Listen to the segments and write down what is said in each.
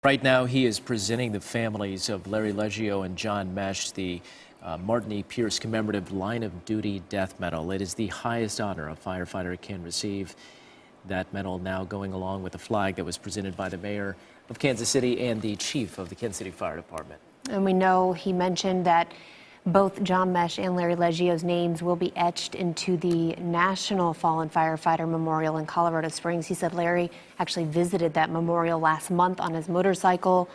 Right now, he is presenting the families of Larry Leggio and John Mesh the Martin E. Pierce Commemorative Line of Duty Death Medal. It is the highest honor a firefighter can receive. That medal now going along with the flag that was presented by the mayor of Kansas City and the chief of the Kansas City Fire Department. And we know he mentioned that both John Mesh and Larry Leggio's names will be etched into the National Fallen Firefighter Memorial in Colorado Springs. He said Larry actually visited that memorial last month on his motorcycle.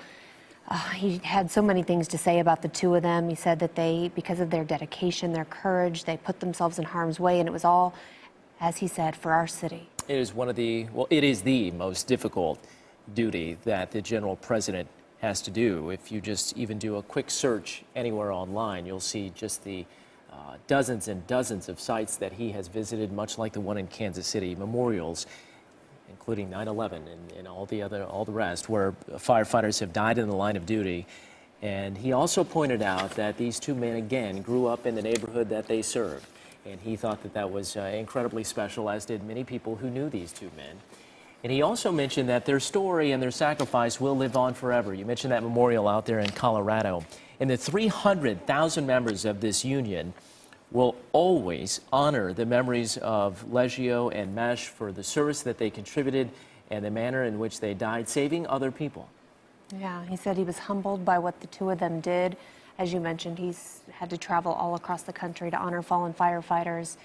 He had so many things to say about the two of them. He said that because of their dedication, their courage, they put themselves in harm's way, and it was all, as he said, for our city. It is it is the most difficult duty that the General President has to do. If you just even do a quick search anywhere online, you'll see just the dozens and dozens of sites that he has visited, much like the one in Kansas City, memorials, including 9/11 and all the rest, where firefighters have died in the line of duty. And he also pointed out that these two men, again, grew up in the neighborhood that they served. And he thought that that was incredibly special, as did many people who knew these two men. And he also mentioned that their story and their sacrifice will live on forever. You mentioned that memorial out there in Colorado. And the 300,000 members of this union will always honor the memories of Leggio and Mesh for the service that they contributed and the manner in which they died, saving other people. Yeah, he said he was humbled by what the two of them did. As you mentioned, he's had to travel all across the country to honor fallen firefighters,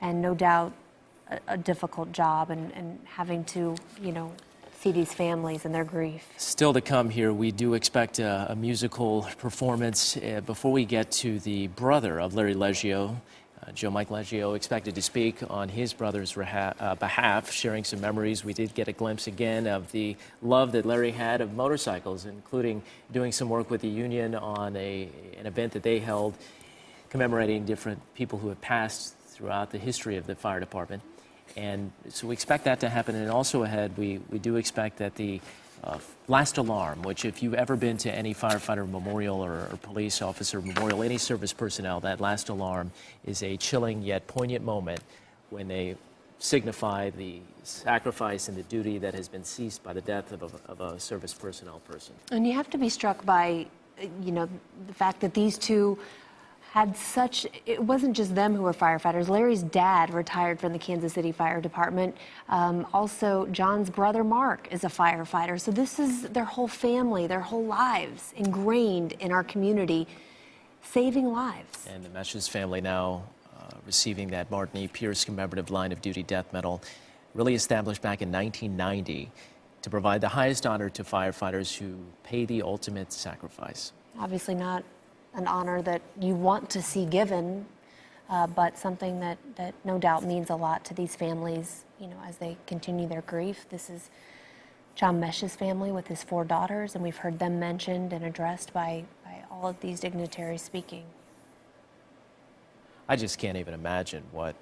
and no doubt a difficult job, and having to, see these families and their grief. Still to come here, we do expect a musical performance before we get to the brother of Larry Leggio. Joe Mike Leggio expected to speak on his brother's behalf, sharing some memories. We did get a glimpse again of the love that Larry had of motorcycles, including doing some work with the union on an event that they held commemorating different people who have passed throughout the history of the fire department. And so we expect that to happen. And also ahead, we do expect that the last alarm, which if you've ever been to any firefighter memorial or police officer memorial, any service personnel, that last alarm is a chilling yet poignant moment when they signify the sacrifice and the duty that has been ceased by the death of a service personnel person. And you have to be struck by, the fact that these two had it wasn't just them who were firefighters. Larry's dad retired from the Kansas City Fire Department. Also, John's brother, Mark, is a firefighter. So this is their whole family, their whole lives ingrained in our community, saving lives. And the Mesh's family now receiving that Martin E. Pierce Commemorative Line of Duty Death Medal, really established back in 1990 to provide the highest honor to firefighters who pay the ultimate sacrifice. Obviously not an honor that you want to see given, but something that no doubt means a lot to these families, as they continue their grief. This is John Mesh's family with his 4 daughters, and we've heard them mentioned and addressed by all of these dignitaries speaking. I just can't even imagine what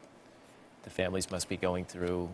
the families must be going through.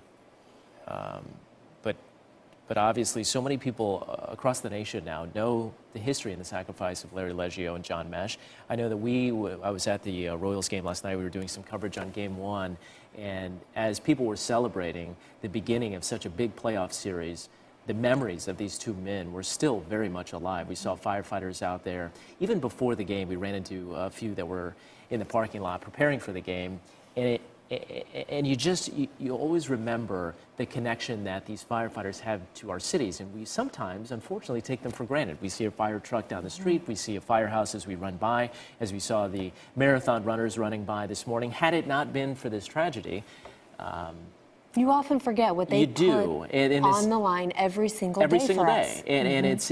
But obviously, so many people across the nation now know the history and the sacrifice of Larry Leggio and John Mesh. I know that I was at the Royals game last night. We were doing some coverage on Game 1. And as people were celebrating the beginning of such a big playoff series, the memories of these two men were still very much alive. We saw firefighters out there. Even before the game, we ran into a few that were in the parking lot preparing for the game. And you always remember the connection that these firefighters have to our cities, and we sometimes, unfortunately, take them for granted. We see a fire truck down the street, we see a firehouse as we run by, as we saw the marathon runners running by this morning. Had it not been for this tragedy, you often forget what they put on the line every single day for us. And it's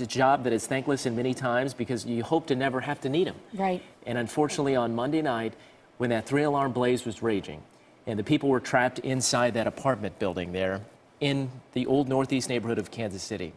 a job that is thankless in many times because you hope to never have to need them. Right. And unfortunately, on Monday night, when that 3-alarm blaze was raging and the people were trapped inside that apartment building there in the old northeast neighborhood of Kansas City,